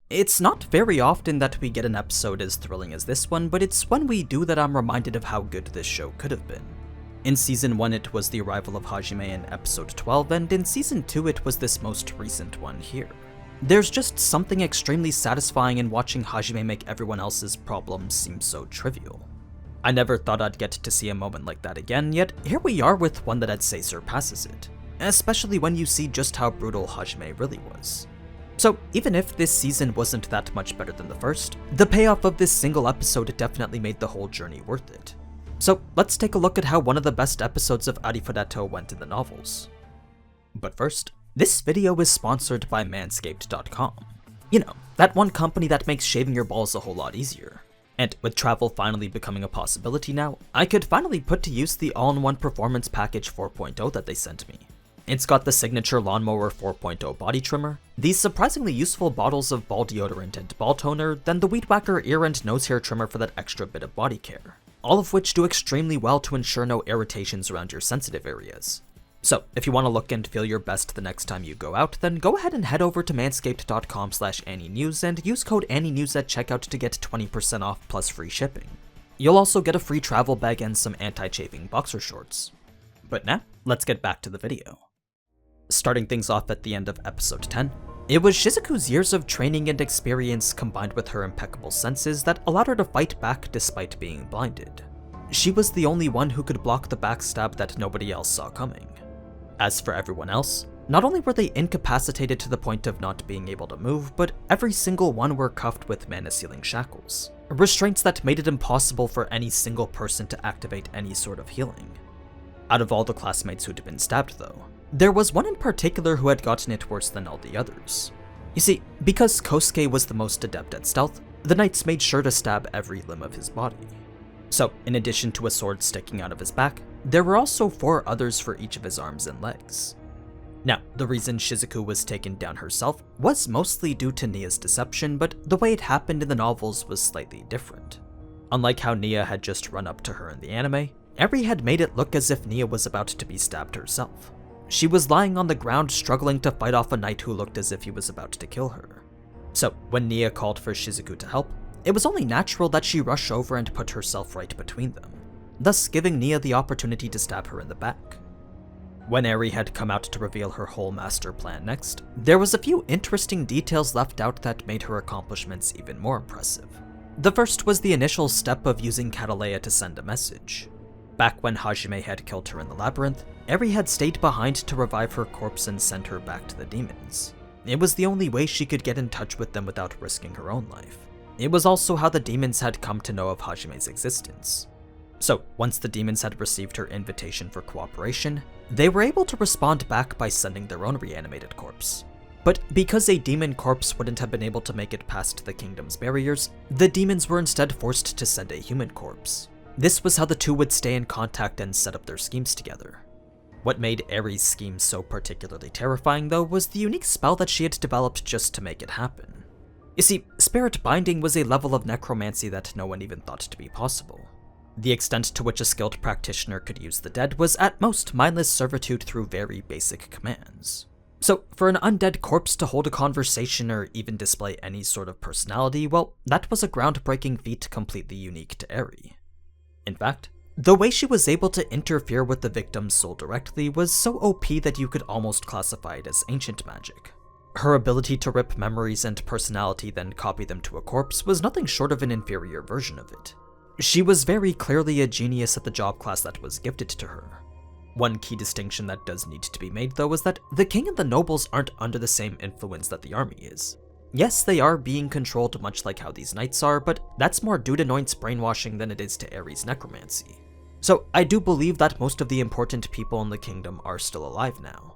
It's not very often that we get an episode as thrilling as this one, but it's when we do that I'm reminded of how good this show could have been. In Season 1 it was the arrival of Hajime in Episode 12, and in Season 2 it was this most recent one here. There's just something extremely satisfying in watching Hajime make everyone else's problems seem so trivial. I never thought I'd get to see a moment like that again, yet here we are with one that I'd say surpasses it, especially when you see just how brutal Hajime really was. So even if this season wasn't that much better than the first, the payoff of this single episode definitely made the whole journey worth it. So let's take a look at how one of the best episodes of ARIFURETA went in the novels. But first, this video is sponsored by Manscaped.com. You know, that one company that makes shaving your balls a whole lot easier. And with travel finally becoming a possibility now, I could finally put to use the all-in-one Performance Package 4.0 that they sent me. It's got the signature Lawnmower 4.0 body trimmer, these surprisingly useful bottles of ball deodorant and ball toner, then the Weed Whacker ear and nose hair trimmer for that extra bit of body care, all of which do extremely well to ensure no irritations around your sensitive areas. So if you want to look and feel your best the next time you go out, then go ahead and head over to manscaped.com/AniNews and use code AniNews at checkout to get 20% off plus free shipping. You'll also get a free travel bag and some anti-chafing boxer shorts. But now, let's get back to the video. Starting things off at the end of episode 10, it was Shizuku's years of training and experience combined with her impeccable senses that allowed her to fight back despite being blinded. She was the only one who could block the backstab that nobody else saw coming. As for everyone else, not only were they incapacitated to the point of not being able to move, but every single one were cuffed with mana-sealing shackles, restraints that made it impossible for any single person to activate any sort of healing. Out of all the classmates who'd been stabbed though, there was one in particular who had gotten it worse than all the others. You see, because Kosuke was the most adept at stealth, the knights made sure to stab every limb of his body. So, in addition to a sword sticking out of his back, there were also 4 others for each of his arms and legs. Now, the reason Shizuku was taken down herself was mostly due to Nia's deception, but the way it happened in the novels was slightly different. Unlike how Nia had just run up to her in the anime, Arie had made it look as if Nia was about to be stabbed herself. She was lying on the ground struggling to fight off a knight who looked as if he was about to kill her. So, when Nia called for Shizuku to help, it was only natural that she rush over and put herself right between them, thus giving Nia the opportunity to stab her in the back. When Arie had come out to reveal her whole master plan next, there was a few interesting details left out that made her accomplishments even more impressive. The first was the initial step of using Catalea to send a message. Back when Hajime had killed her in the labyrinth, Arie had stayed behind to revive her corpse and send her back to the demons. It was the only way she could get in touch with them without risking her own life. It was also how the demons had come to know of Hajime's existence. So, once the demons had received her invitation for cooperation, they were able to respond back by sending their own reanimated corpse. But because a demon corpse wouldn't have been able to make it past the kingdom's barriers, the demons were instead forced to send a human corpse. This was how the two would stay in contact and set up their schemes together. What made Arie's scheme so particularly terrifying though was the unique spell that she had developed just to make it happen. You see, spirit binding was a level of necromancy that no one even thought to be possible. The extent to which a skilled practitioner could use the dead was at most mindless servitude through very basic commands. So, for an undead corpse to hold a conversation or even display any sort of personality, well, that was a groundbreaking feat completely unique to Arie. In fact, the way she was able to interfere with the victim's soul directly was so OP that you could almost classify it as ancient magic. Her ability to rip memories and personality then copy them to a corpse was nothing short of an inferior version of it. She was very clearly a genius at the job class that was gifted to her. One key distinction that does need to be made though is that the king and the nobles aren't under the same influence that the army is. Yes, they are being controlled much like how these knights are, but that's more due to Noint's brainwashing than it is to Arie's necromancy. So I do believe that most of the important people in the kingdom are still alive now.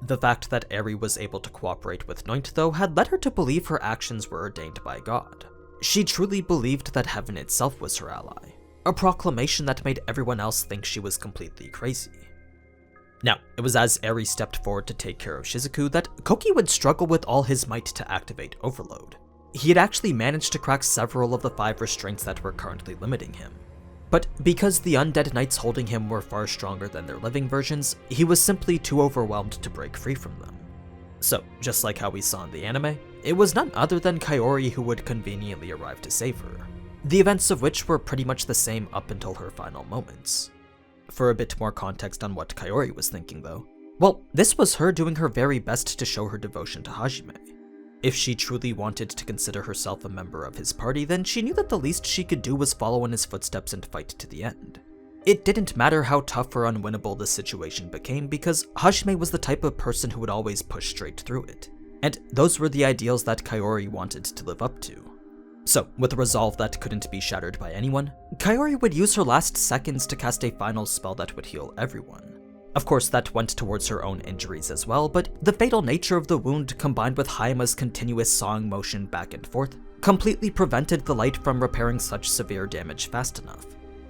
The fact that Arie was able to cooperate with Noint though had led her to believe her actions were ordained by God. She truly believed that heaven itself was her ally, a proclamation that made everyone else think she was completely crazy. Now, it was as Arie stepped forward to take care of Shizuku that Koki would struggle with all his might to activate Overload. He had actually managed to crack several of the 5 restraints that were currently limiting him. But because the undead knights holding him were far stronger than their living versions, he was simply too overwhelmed to break free from them. So, just like how we saw in the anime, It was none other than Kaori who would conveniently arrive to save her, the events of which were pretty much the same up until her final moments. For a bit more context on what Kaori was thinking though, well, this was her doing her very best to show her devotion to Hajime. If she truly wanted to consider herself a member of his party, then she knew that the least she could do was follow in his footsteps and fight to the end. It didn't matter how tough or unwinnable the situation became, because Hajime was the type of person who would always push straight through it, and those were the ideals that Kaori wanted to live up to. So, with a resolve that couldn't be shattered by anyone, Kaori would use her last seconds to cast a final spell that would heal everyone. Of course, that went towards her own injuries as well, but the fatal nature of the wound combined with Hayame's continuous sawing motion back and forth completely prevented the light from repairing such severe damage fast enough.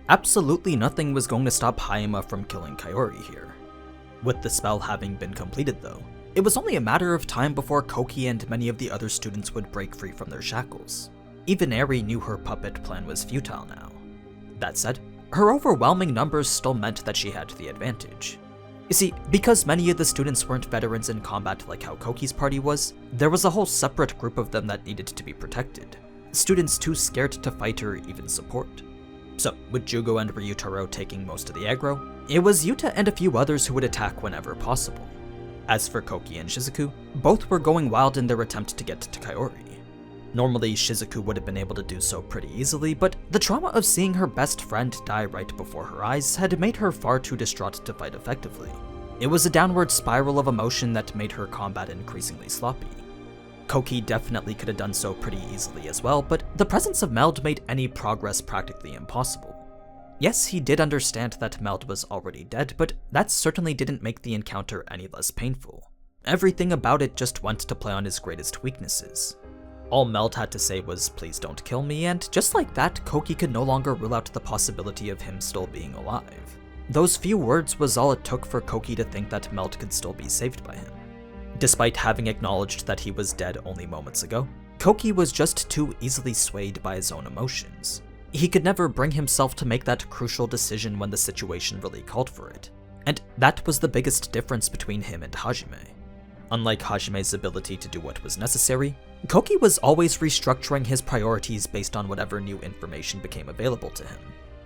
Absolutely nothing was going to stop Hayame from killing Kaori here. With the spell having been completed though, it was only a matter of time before Koki and many of the other students would break free from their shackles. Even Arie knew her puppet plan was futile now. That said, her overwhelming numbers still meant that she had the advantage. You see, because many of the students weren't veterans in combat like how Koki's party was, there was a whole separate group of them that needed to be protected. Students too scared to fight or even support. So, with Jugo and Ryutaro taking most of the aggro, it was Yuta and a few others who would attack whenever possible. As for Koki and Shizuku, both were going wild in their attempt to get to Kaori. Normally, Shizuku would have been able to do so pretty easily, but the trauma of seeing her best friend die right before her eyes had made her far too distraught to fight effectively. It was a downward spiral of emotion that made her combat increasingly sloppy. Koki definitely could have done so pretty easily as well, but the presence of Meld made any progress practically impossible. Yes, he did understand that Meld was already dead, but that certainly didn't make the encounter any less painful. Everything about it just went to play on his greatest weaknesses. All Meld had to say was, "Please don't kill me," and just like that, Koki could no longer rule out the possibility of him still being alive. Those few words was all it took for Koki to think that Meld could still be saved by him. Despite having acknowledged that he was dead only moments ago, Koki was just too easily swayed by his own emotions. He could never bring himself to make that crucial decision when the situation really called for it, and that was the biggest difference between him and Hajime. Unlike Hajime's ability to do what was necessary, Koki was always restructuring his priorities based on whatever new information became available to him.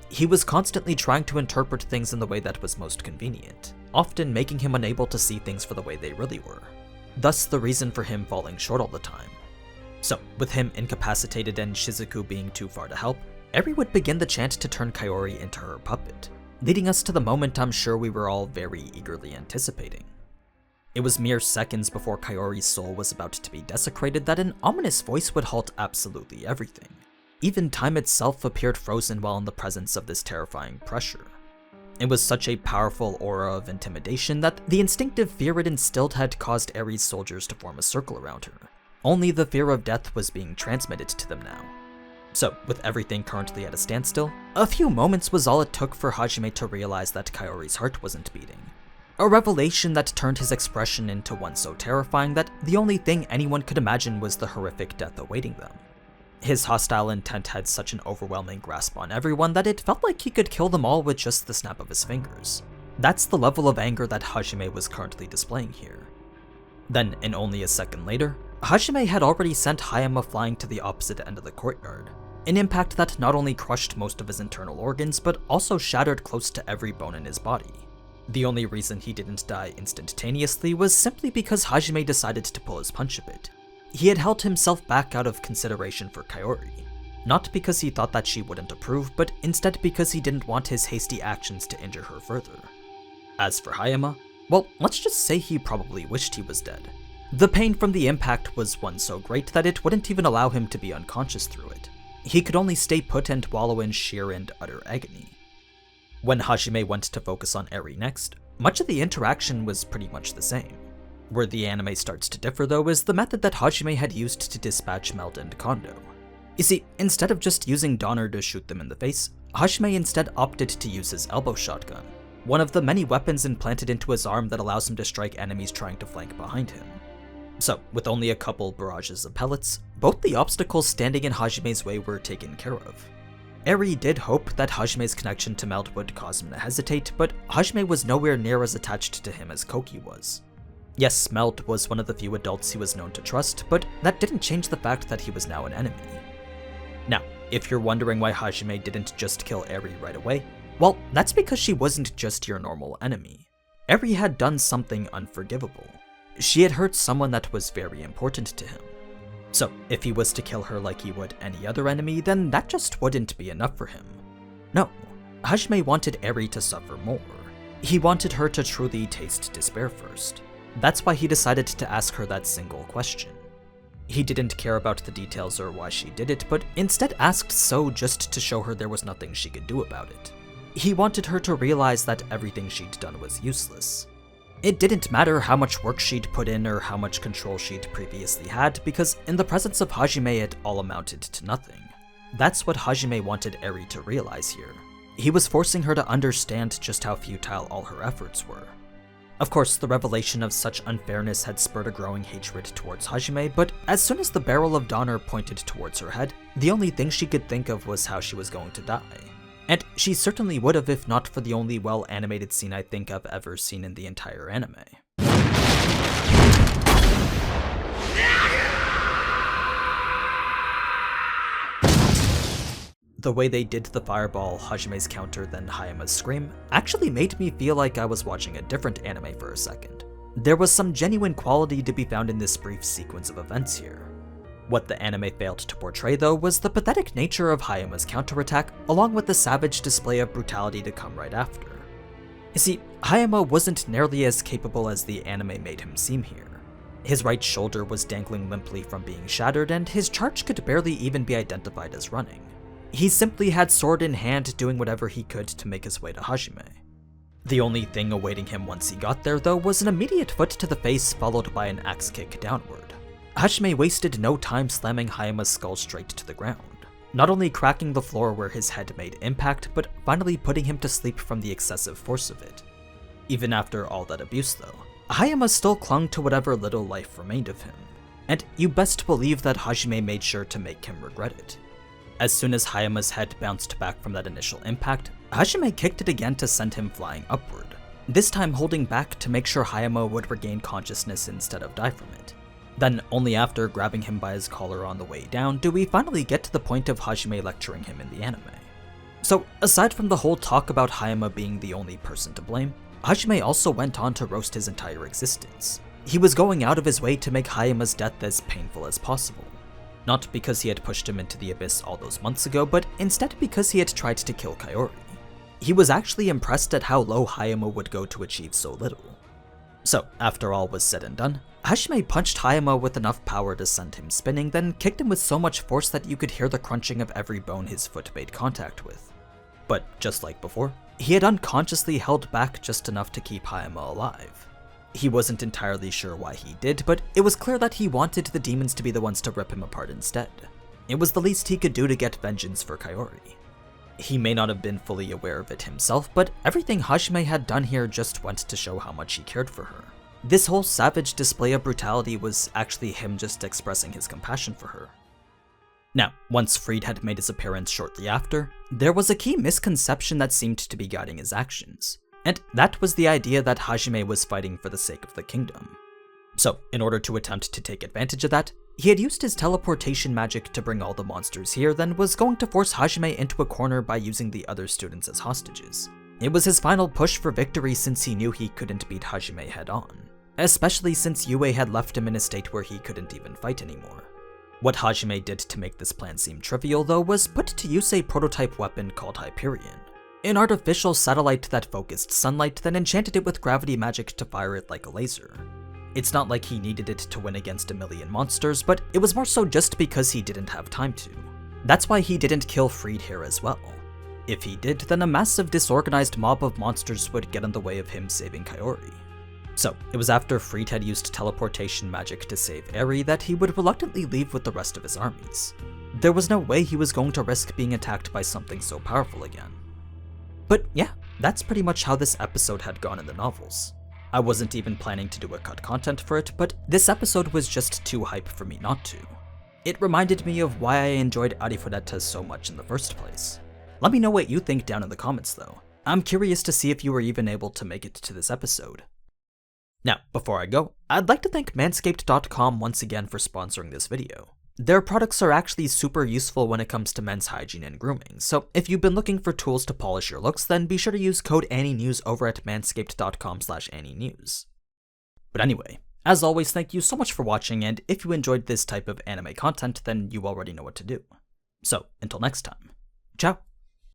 He was constantly trying to interpret things in the way that was most convenient, often making him unable to see things for the way they really were. Thus the reason for him falling short all the time. So, with him incapacitated and Shizuku being too far to help, Arie would begin the chant to turn Kaori into her puppet, leading us to the moment I'm sure we were all very eagerly anticipating. It was mere seconds before Kaori's soul was about to be desecrated that an ominous voice would halt absolutely everything. Even time itself appeared frozen while in the presence of this terrifying pressure. It was such a powerful aura of intimidation that the instinctive fear it instilled had caused Arie's soldiers to form a circle around her. Only the fear of death was being transmitted to them now. So, with everything currently at a standstill, a few moments was all it took for Hajime to realize that Kaori's heart wasn't beating. A revelation that turned his expression into one so terrifying that the only thing anyone could imagine was the horrific death awaiting them. His hostile intent had such an overwhelming grasp on everyone that it felt like he could kill them all with just the snap of his fingers. That's the level of anger that Hajime was currently displaying here. Then, in only a second later, Hajime had already sent Hayame flying to the opposite end of the courtyard, an impact that not only crushed most of his internal organs, but also shattered close to every bone in his body. The only reason he didn't die instantaneously was simply because Hajime decided to pull his punch a bit. He had held himself back out of consideration for Kaori, not because he thought that she wouldn't approve, but instead because he didn't want his hasty actions to injure her further. As for Hayame, well, let's just say he probably wished he was dead. The pain from the impact was one so great that it wouldn't even allow him to be unconscious through it. He could only stay put and wallow in sheer and utter agony. When Hajime went to focus on Arie next, much of the interaction was pretty much the same. Where the anime starts to differ though is the method that Hajime had used to dispatch Meld and Kondo. You see, instead of just using Donner to shoot them in the face, Hajime instead opted to use his elbow shotgun, one of the many weapons implanted into his arm that allows him to strike enemies trying to flank behind him. So, with only a couple barrages of pellets, both the obstacles standing in Hajime's way were taken care of. Arie did hope that Hajime's connection to Meld would cause him to hesitate, but Hajime was nowhere near as attached to him as Koki was. Yes, Melt was one of the few adults he was known to trust, but that didn't change the fact that he was now an enemy. Now, if you're wondering why Hajime didn't just kill Arie right away, well, that's because she wasn't just your normal enemy. Arie had done something unforgivable. She had hurt someone that was very important to him. So, if he was to kill her like he would any other enemy, then that just wouldn't be enough for him. No, Hajime wanted Arie to suffer more. He wanted her to truly taste despair first. That's why he decided to ask her that single question. He didn't care about the details or why she did it, but instead asked so just to show her there was nothing she could do about it. He wanted her to realize that everything she'd done was useless. It didn't matter how much work she'd put in or how much control she'd previously had, because in the presence of Hajime it all amounted to nothing. That's what Hajime wanted Arie to realize here. He was forcing her to understand just how futile all her efforts were. Of course, the revelation of such unfairness had spurred a growing hatred towards Hajime, but as soon as the barrel of Donner pointed towards her head, the only thing she could think of was how she was going to die. And she certainly would have if not for the only well-animated scene I think I've ever seen in the entire anime. The way they did the fireball, Hajime's counter, then Hayama's scream actually made me feel like I was watching a different anime for a second. There was some genuine quality to be found in this brief sequence of events here. What the anime failed to portray though was the pathetic nature of Hayama's counterattack, along with the savage display of brutality to come right after. You see, Hayama wasn't nearly as capable as the anime made him seem here. His right shoulder was dangling limply from being shattered, and his charge could barely even be identified as running. He simply had sword in hand doing whatever he could to make his way to Hajime. The only thing awaiting him once he got there though was an immediate foot to the face followed by an axe kick downward. Hajime wasted no time slamming Hayama's skull straight to the ground, not only cracking the floor where his head made impact, but finally putting him to sleep from the excessive force of it. Even after all that abuse though, Hayama still clung to whatever little life remained of him, and you best believe that Hajime made sure to make him regret it. As soon as Hayama's head bounced back from that initial impact, Hajime kicked it again to send him flying upward, this time holding back to make sure Hayama would regain consciousness instead of die from it. Then, only after grabbing him by his collar on the way down, do we finally get to the point of Hajime lecturing him in the anime. So, aside from the whole talk about Hayama being the only person to blame, Hajime also went on to roast his entire existence. He was going out of his way to make Hayama's death as painful as possible. Not because he had pushed him into the abyss all those months ago, but instead because he had tried to kill Kaori. He was actually impressed at how low Hayama would go to achieve so little. So, after all was said and done, Hajime punched Hayama with enough power to send him spinning, then kicked him with so much force that you could hear the crunching of every bone his foot made contact with. But just like before, he had unconsciously held back just enough to keep Hayama alive. He wasn't entirely sure why he did, but it was clear that he wanted the demons to be the ones to rip him apart instead. It was the least he could do to get vengeance for Kaori. He may not have been fully aware of it himself, but everything Hajime had done here just went to show how much he cared for her. This whole savage display of brutality was actually him just expressing his compassion for her. Now, once Fried had made his appearance shortly after, there was a key misconception that seemed to be guiding his actions, and that was the idea that Hajime was fighting for the sake of the kingdom. So, in order to attempt to take advantage of that, he had used his teleportation magic to bring all the monsters here, then was going to force Hajime into a corner by using the other students as hostages. It was his final push for victory since he knew he couldn't beat Hajime head on, especially since Yue had left him in a state where he couldn't even fight anymore. What Hajime did to make this plan seem trivial though was put to use a prototype weapon called Hyperion, an artificial satellite that focused sunlight, then enchanted it with gravity magic to fire it like a laser. It's not like he needed it to win against a million monsters, but it was more so just because he didn't have time to. That's why he didn't kill Fried here as well. If he did, then a massive disorganized mob of monsters would get in the way of him saving Kaori. So, it was after Fried had used teleportation magic to save Arie that he would reluctantly leave with the rest of his armies. There was no way he was going to risk being attacked by something so powerful again. But yeah, that's pretty much how this episode had gone in the novels. I wasn't even planning to do a cut content for it, but this episode was just too hype for me not to. It reminded me of why I enjoyed ARIFURETA'S so much in the first place. Let me know what you think down in the comments though. I'm curious to see if you were even able to make it to this episode. Now, before I go, I'd like to thank Manscaped.com once again for sponsoring this video. Their products are actually super useful when it comes to men's hygiene and grooming, so if you've been looking for tools to polish your looks, then be sure to use code AniNews over at manscaped.com/AniNews. But anyway, as always, thank you so much for watching, and if you enjoyed this type of anime content, then you already know what to do. So, until next time, ciao!